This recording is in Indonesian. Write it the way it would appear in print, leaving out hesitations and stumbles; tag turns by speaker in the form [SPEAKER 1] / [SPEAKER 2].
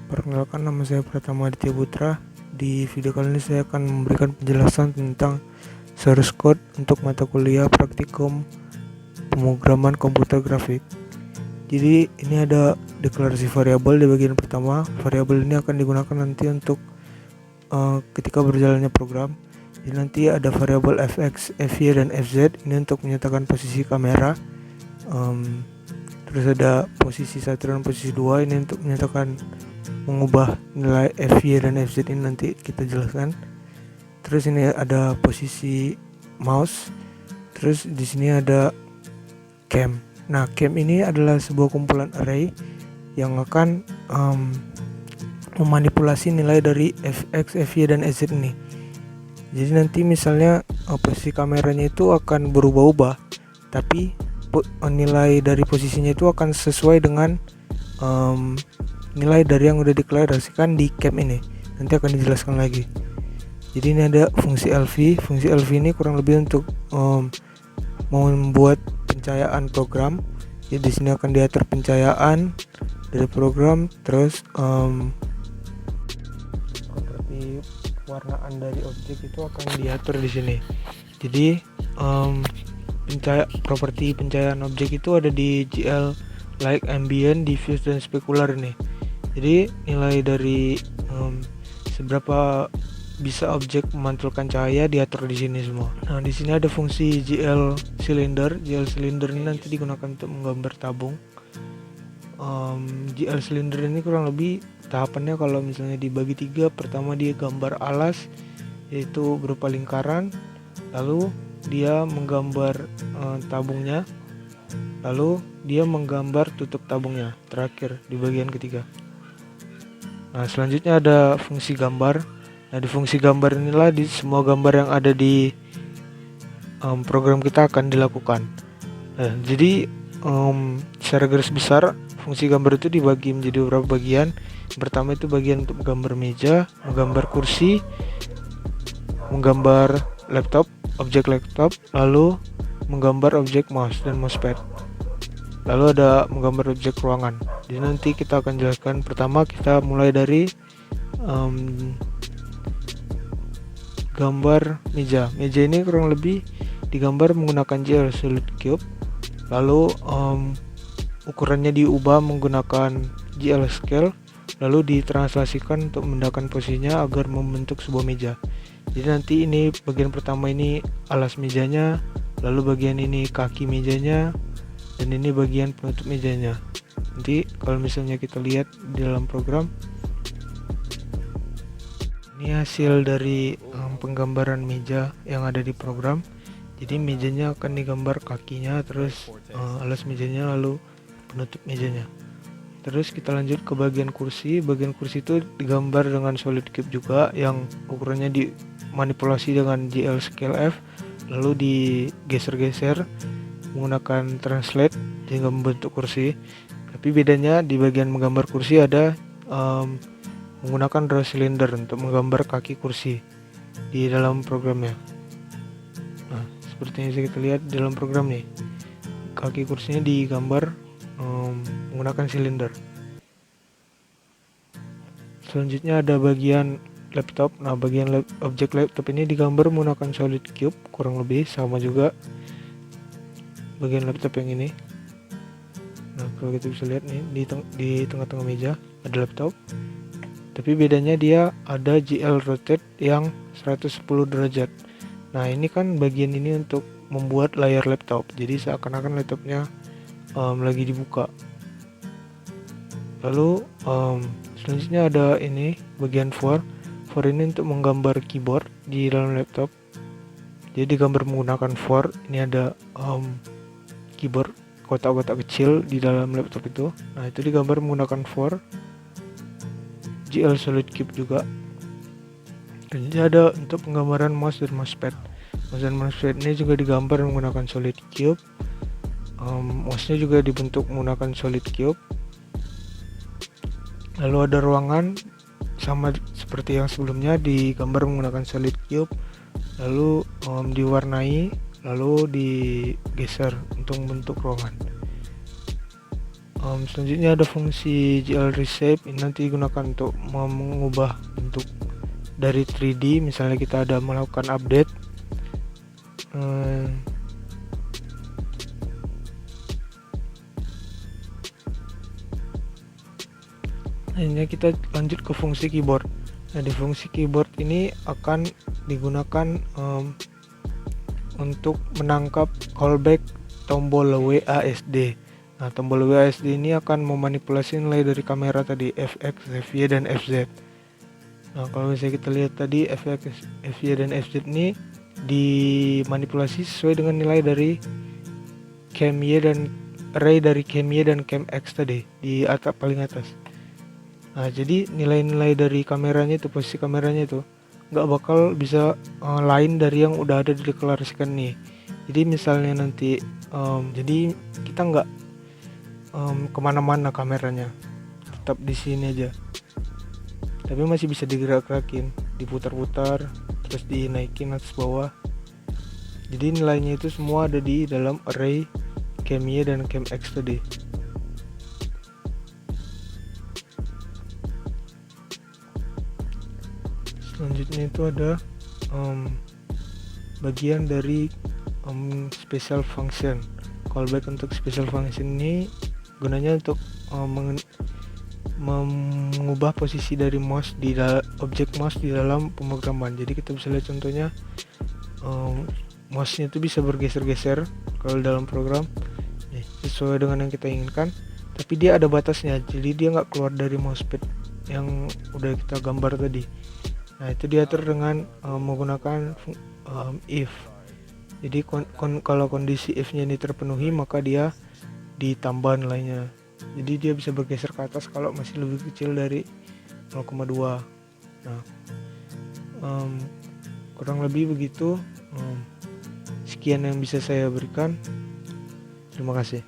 [SPEAKER 1] Perkenalkan, nama saya Pratama Aditya Putra. Di video kali ini saya akan memberikan penjelasan tentang source code untuk mata kuliah praktikum pemrograman komputer grafik. Jadi ini ada deklarasi variabel di bagian pertama. Variabel ini akan digunakan nanti untuk ketika berjalannya program. Jadi nanti ada variabel fx, fy, dan fz ini untuk menyatakan posisi kamera. Terus ada posisi 1 dan posisi 2 ini untuk menyatakan mengubah nilai fy dan fz ini nanti kita jelaskan. Terus ini ada posisi mouse. Terus di sini ada cam. Nah, cam ini adalah sebuah kumpulan array yang akan memanipulasi nilai dari fx, fy, dan fz ini. Jadi nanti misalnya posisi kameranya itu akan berubah-ubah, tapi nilai dari posisinya itu akan sesuai dengan nilai dari yang udah deklarasikan di cam ini. Nanti akan dijelaskan lagi. Jadi ini ada fungsi lv. Fungsi lv ini kurang lebih untuk membuat pencahayaan program. Jadi di sini akan diatur pencahayaan dari program, terus properti warnaan dari objek itu akan diatur di sini. Jadi properti pencahayaan objek itu ada di GL light, ambient, diffuse, dan specular ini. Jadi nilai dari seberapa bisa objek memantulkan cahaya diatur di sini semua. Nah, di sini ada fungsi GL cylinder. GL cylinder ini nanti digunakan untuk menggambar tabung. GL cylinder ini kurang lebih tahapannya kalau misalnya dibagi 3. Pertama dia gambar alas, yaitu berupa lingkaran. Lalu dia menggambar tabungnya. Lalu dia menggambar tutup tabungnya terakhir di bagian ketiga. Nah, selanjutnya ada fungsi gambar. Nah, di fungsi gambar inilah di semua gambar yang ada di program kita akan dilakukan. Nah, jadi secara garis besar fungsi gambar itu dibagi menjadi beberapa bagian. Yang pertama itu bagian untuk menggambar meja, menggambar kursi, menggambar laptop, objek laptop, lalu menggambar objek mouse dan mousepad. Lalu ada menggambar objek ruangan. Jadi nanti kita akan jelaskan. Pertama kita mulai dari gambar meja. Meja ini kurang lebih digambar menggunakan GL Solid Cube. Lalu ukurannya diubah menggunakan GL Scale. Lalu ditranslasikan untuk memindahkan posisinya agar membentuk sebuah meja. Jadi nanti ini bagian pertama ini alas mejanya, lalu bagian ini kaki mejanya, dan ini bagian penutup mejanya. Nanti kalau misalnya kita lihat di dalam program, ini hasil dari penggambaran meja yang ada di program. Jadi mejanya akan digambar kakinya, terus alas mejanya, lalu penutup mejanya. Terus kita lanjut ke bagian kursi. Bagian kursi itu digambar dengan solid cube juga, yang ukurannya dimanipulasi dengan GL Scale F, lalu digeser-geser menggunakan translate sehingga membentuk kursi. Tapi bedanya di bagian menggambar kursi ada menggunakan draw cylinder untuk menggambar kaki kursi di dalam programnya. Nah, seperti yang bisa kita lihat di dalam program nih, kaki kursinya digambar menggunakan silinder. Selanjutnya ada bagian laptop. Nah, bagian objek laptop ini digambar menggunakan solid cube, kurang lebih sama juga bagian laptop yang ini. Nah, kalau kita bisa lihat nih di tengah-tengah meja ada laptop. Tapi bedanya dia ada GL rotate yang 110 derajat. Nah, ini kan bagian ini untuk membuat layar laptop. Jadi seakan-akan laptopnya lagi dibuka. Lalu selanjutnya ada ini bagian for ini untuk menggambar keyboard di dalam laptop. Jadi digambar menggunakan for. Ini ada keyboard kotak-kotak kecil di dalam laptop itu. Nah, itu digambar menggunakan for. GL Solid Cube juga. Dan ini ada untuk penggambaran mouse dan mousepad. Mouse dan mousepad ini juga digambar menggunakan Solid Cube. Mouse-nya juga dibentuk menggunakan Solid Cube. Lalu ada ruangan, sama seperti yang sebelumnya, digambar menggunakan Solid Cube. Lalu diwarnai, lalu digeser untuk membentuk ruangan. Selanjutnya ada fungsi GL Reshape, ini nanti digunakan untuk mengubah bentuk dari 3D. Misalnya kita ada melakukan update, akhirnya kita lanjut ke fungsi keyboard. Nah, di fungsi keyboard ini akan digunakan untuk menangkap callback tombol WASD. Nah, tombol WASD ini akan memanipulasi nilai dari kamera tadi, fx, fy, dan fz. Nah, kalau misalnya kita lihat tadi fx, fy, dan fz ini dimanipulasi sesuai dengan nilai dari cam y dan array dari cam y dan cam x tadi di atas, paling atas. Nah, jadi nilai-nilai dari kameranya itu, posisi kameranya itu nggak bakal bisa lain dari yang udah ada dideklarasikan nih. Jadi misalnya nanti jadi kita nggak kemana-mana kameranya, tetap di sini aja, tapi masih bisa digerak-gerakin, diputar-putar, terus dinaikin atas bawah. Jadi nilainya itu semua ada di dalam array cam y dan cam x tadi. Selanjutnya itu ada bagian dari special function. Callback untuk special function ini gunanya untuk mengubah posisi dari mouse di objek mouse di dalam pemrograman. Jadi kita bisa lihat contohnya, mouse-nya itu bisa bergeser-geser kalau dalam program sesuai dengan yang kita inginkan, tapi dia ada batasnya, jadi dia nggak keluar dari mousepad yang udah kita gambar tadi. Nah, itu diatur dengan menggunakan if. Jadi kalau kondisi if-nya ini terpenuhi, maka dia ditambah nilainya. Jadi dia bisa bergeser ke atas kalau masih lebih kecil dari 0,2. Nah, kurang lebih begitu. Sekian yang bisa saya berikan. Terima kasih.